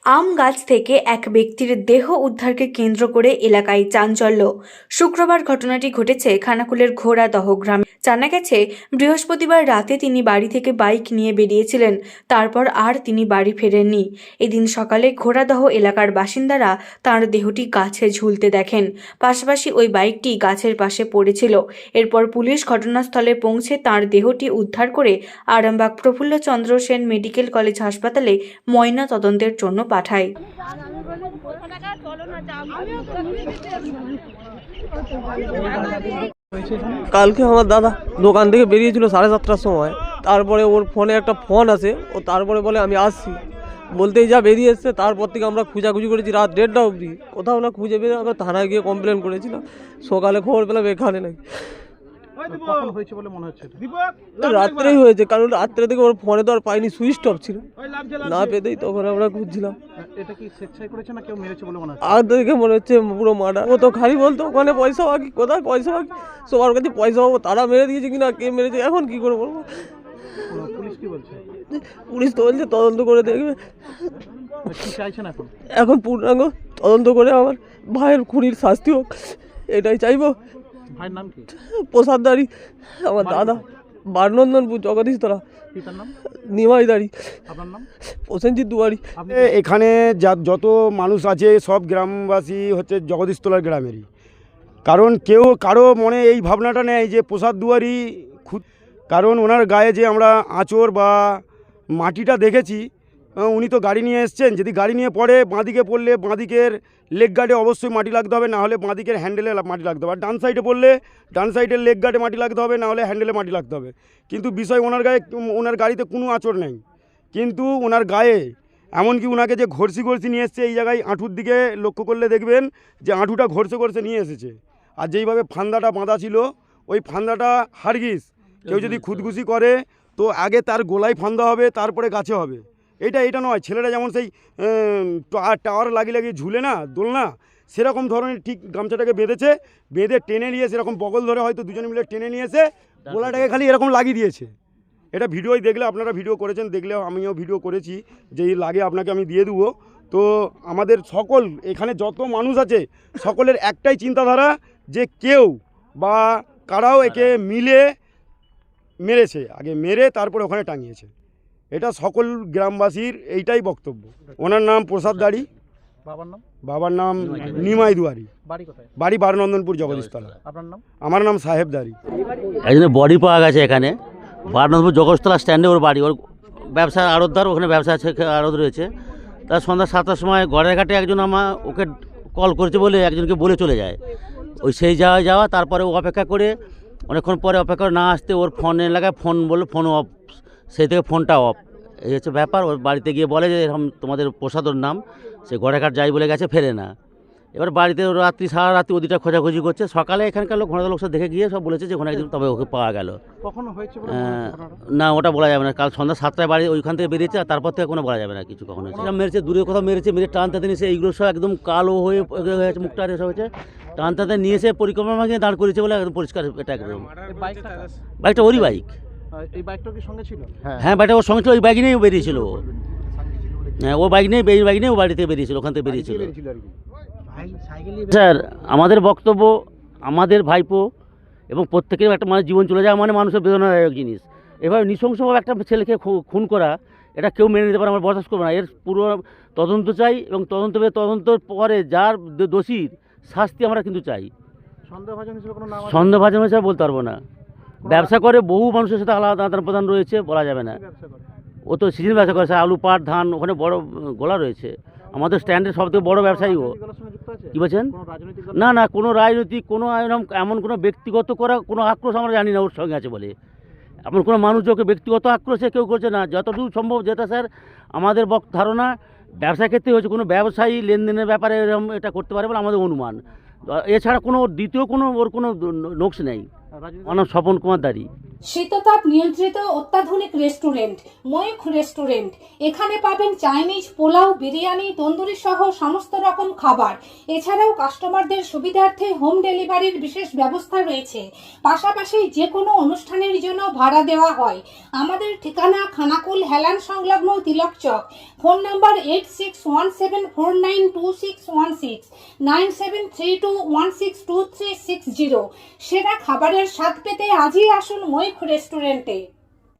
আম গাছ থেকে এক ব্যক্তির দেহ উদ্ধারকে কেন্দ্র করে এলাকায় চাঞ্চল্য। শুক্রবার ঘটনাটি ঘটেছে খানাকুলের ঘোড়াদহ গ্রামে। জানা গেছে, বৃহস্পতিবার রাতে তিনি বাড়ি থেকে বাইক নিয়ে বেরিয়েছিলেন। তারপর আর তিনি বাড়ি ফেরেননি। এদিন সকালে ঘোড়াদহ এলাকার বাসিন্দারা তাঁর দেহটি গাছে ঝুলতে দেখেন। পাশাপাশি ওই বাইকটি গাছের পাশে পড়েছিল। এরপর পুলিশ ঘটনাস্থলে পৌঁছে তাঁর দেহটি উদ্ধার করে আরামবাগ প্রফুল্লচন্দ্র সেন মেডিকেল কলেজ হাসপাতালে ময়না তদন্তের জন্য পাঠায়। কালকে আমার দাদা দোকান থেকে বেরিয়েছিল 7:30টার সময়। তারপরে ওর ফোনে একটা ফোন আসে, ও তারপরে বলে আমি আসছি, বলতেই যা বেরিয়ে এসছে। তারপর থেকে আমরা খোঁজাখুঁজি করেছি রাত 1:30টা অবধি, কোথাও না খুঁজে পেয়ে আমরা থানায় গিয়ে কমপ্লেন করেছিলাম। সকালে খবর পেলাম এখানে নাকি রাত্রেই হয়েছে, কারণ রাত্রে থেকে ওর ফোনে তো আর পাইনি, সুইচ অফ ছিল, না পেতেই তখন আমরা খুঁজছিলাম। আর দেখে মনে হচ্ছে পুরো মার্ডার। ও তো খালি বলতো ওখানে পয়সা বাকি, কোথায় পয়সা বাকি, সবার কাছে পয়সা পাবো, তারা মেরে দিয়েছে কিনা কে মেরেছে এখন কি করে বলবো। পুলিশ তো বলছে তদন্ত করে দেখবে। এখন পূর্ণাঙ্গ তদন্ত করে আমার ভাইয়ের খুনির শাস্তি হোক, এটাই চাইবো। ভাইয়ের নাম কি? প্রসাদদারি আমার দাদা, বারনন্দনপুর জগদীশতলা। পিতার নাম? নিমাইদারি। আপনার নাম? প্রসেনজিৎ দুয়ারি। এখানে যত মানুষ আছে সব গ্রামবাসী হচ্ছে জগদীশতলার গ্রামেরই, কারণ কেউ কারো মনে এই ভাবনাটা নেই যে প্রসাদ দুয়ারি কারণ ওনার গায়ে যে আমরা আঁচড় বা মাটিটা দেখেছি, উনি তো গাড়ি নিয়ে এসছেন, যদি গাড়ি নিয়ে পড়ে বাঁদিকে পড়লে বাঁদিকের লেগ গার্ডে অবশ্যই মাটি লাগতে হবে, না হলে বাঁদিকের হ্যান্ডেলে মাটি লাগতে হবে, আর ডান সাইডে পড়লে ডান সাইডের লেগ গার্ডে মাটি লাগতে হবে, না হলে হ্যান্ডেলে মাটি লাগতে হবে। কিন্তু বিষয় ওনার গাড়িতে কোনো আঁচড় নেই, কিন্তু ওনার গায়ে এমনকি ওনাকে যে ঘষি নিয়ে এসছে, এই জায়গায় হাঁটুর দিকে লক্ষ্য করলে দেখবেন যে হাঁটুটা ঘষে নিয়ে এসেছে। আর যেইভাবে ফান্দাটা বাঁধা ছিল, ওই ফান্দাটা হারগিস, কেউ যদি খুদকুশি করে তো আগে তার গোলায় ফান্দা হবে, তারপরে গাছে হবে। এটা নয়, ছেলেরা যেমন সেই টাওয়ার লাগিয়ে ঝুলে না, দোলনা, সেরকম ধরনের ঠিক গামছাটাকে বেঁধে টেনে নিয়ে সেরকম বগল ধরে হয়তো দুজনে মিলে টেনে নিয়েছে, গোলাটাকে খালি এরকম লাগিয়ে দিয়েছে। এটা ভিডিওই দেখলে, আপনারা ভিডিও করেছেন দেখলে, আমিও ভিডিও করেছি, যেই লাগে আপনাকে আমি দিয়ে দেবো। তো আমাদের সকল এখানে যত মানুষ আছে সকলের একটাই চিন্তাধারা যে কেউ বা কারাও একে মিলে মেরেছে, আগে মেরে তারপরে ওখানে টাঙিয়েছে। এটা সকল গ্রামবাসীর এইটাই বক্তব্য। ওনার নাম প্রসাদদারি। বাবার নাম নিমাই দুয়ারি। বাড়ি বারনন্দনপুর জগদীশতলা। আমার নাম সাহেবদারি। একজনের বডি পাওয়া গেছে এখানে বারনন্দনপুর জগদীশতলা স্ট্যান্ডে, ওর বাড়ি, ওর ব্যবসার আড়তদার, ওখানে ব্যবসা আড়ত রয়েছে। তার সন্ধ্যা 7টার সময় গড়ের ঘাটে একজন ওকে কল করেছে বলে একজনকে বলে চলে যায়, ওই সেই যাওয়া। তারপরে ও অপেক্ষা করে অনেকক্ষণ পরে অপেক্ষা করে না আসতে ওর ফোনে লাগায়, ফোন বললো ফোন অফ, সেই থেকে ফোনটা অফ। এই হচ্ছে ব্যাপার। ওর বাড়িতে গিয়ে বলে যে এরকম তোমাদের প্রসাদর নাম, সে গড়েঘাট যাই বলে গেছে, ফেরে না। এবার বাড়িতে সারা রাত্রি ওদিকটা খোঁজাখুঁজি করছে। সকালে এখানকার লোক ঘোড়াদহ লোক সব দেখে গিয়ে সব বলেছে যে ওখানে একদিন তবে ওকে পাওয়া গেল। না ওটা বলা যাবে না, কাল সন্ধ্যা 7টায় বাড়ি ওইখান থেকে বেরিয়েছে, আর তারপর থেকে কোনো বলা যাবে না কিছু কখনো। সেটা মেরেছে, দূরে কোথাও মেরেছে, মেরে টানতে নিয়েছে, এইগুলো সব একদম কালো হয়ে গেছে, মুখটা সব হয়েছে, টানতে নিয়েছে, পরিক্রমা ভাঙিয়ে দাঁড় করেছে বলে একদম পরিষ্কার। এটা একদম বাইকটা ওরই বাইক। এই বাইকটা কি সঙ্গে ছিল? হ্যাঁ, বাইকটা ওর সঙ্গে ছিল, ওই বাইক নিয়েই বেরিয়েছিল। হ্যাঁ, ও বাইক নিয়ে ও বাড়ি থেকে বেরিয়েছিল, ওখান থেকে বেরিয়েছিল। স্যার, আমাদের বক্তব্য, আমাদের ভাইপো এবং প্রত্যেকের একটা মানুষ জীবন চলে যাওয়া মানে মানুষের বেদনাদায়ক জিনিস। এভাবে নৃশংসভাবে একটা ছেলেকে খুন করা, এটা কেউ মেনে নিতে পারে, আমরা বরদাস্ত করবো না। এর পুরো তদন্ত চাই, এবং তদন্তর পরে যার দোষীর শাস্তি আমরা কিন্তু চাই। সন্দেহভাজন হিসেবে বলতে পারবো না। ব্যবসা করে বহু মানুষের সাথে আলাদা আদান প্রদান রয়েছে, বলা যাবে না। ও তো সিজন ব্যবসা করে, আলু, পাট, ধান, ওখানে বড় গোলা রয়েছে। আমাদের স্ট্যান্ডের সবথেকে বড় ব্যবসায়ী ও। কী বলছেন? না, কোনো রাজনৈতিক কোনো এমন কোনো ব্যক্তিগত করা কোনো আক্রোশ আমরা জানি না ওর সঙ্গে আছে বলে। এমন কোনো মানুষ যাকে ব্যক্তিগত আক্রোশে কেউ করছে না, যতটুকু সম্ভব। যেটা স্যার আমাদের ধারণা, ব্যবসার ক্ষেত্রে হচ্ছে কোনো ব্যবসায়ী লেনদেনের ব্যাপারে এরকম এটা করতে পারে বলে আমাদের অনুমান। এছাড়া কোনো দ্বিতীয় কোনো ওর কোনো নোকস নেই। রাজনীতি আমার নাম স্বপন কুমার দাড়ি। শীততাপ নিয়ন্ত্রিত অত্যাধুনিক রেস্টুরেন্ট ময়ূখ রেস্টুরেন্ট। এখানে পাবেন চাইনিজ, পোলাও, বিরিয়ানি, তন্দুরি সহ সমস্ত রকম খাবার। এছাড়াও কাস্টমারদের সুবিধার্থে হোম ডেলিভারির বিশেষ ব্যবস্থা রয়েছে। পাশাপাশি যে কোনো অনুষ্ঠানের জন্য ভাড়া দেওয়া হয়। আমাদের ঠিকানা খানাকুল হেলান সংলগ্ন তিলক চক। Phone number 8617492616 9732162360। সেরা খাবারের স্বাদ পেতে আজই আসুন ময়ূখ রেস্টুরেন্টে।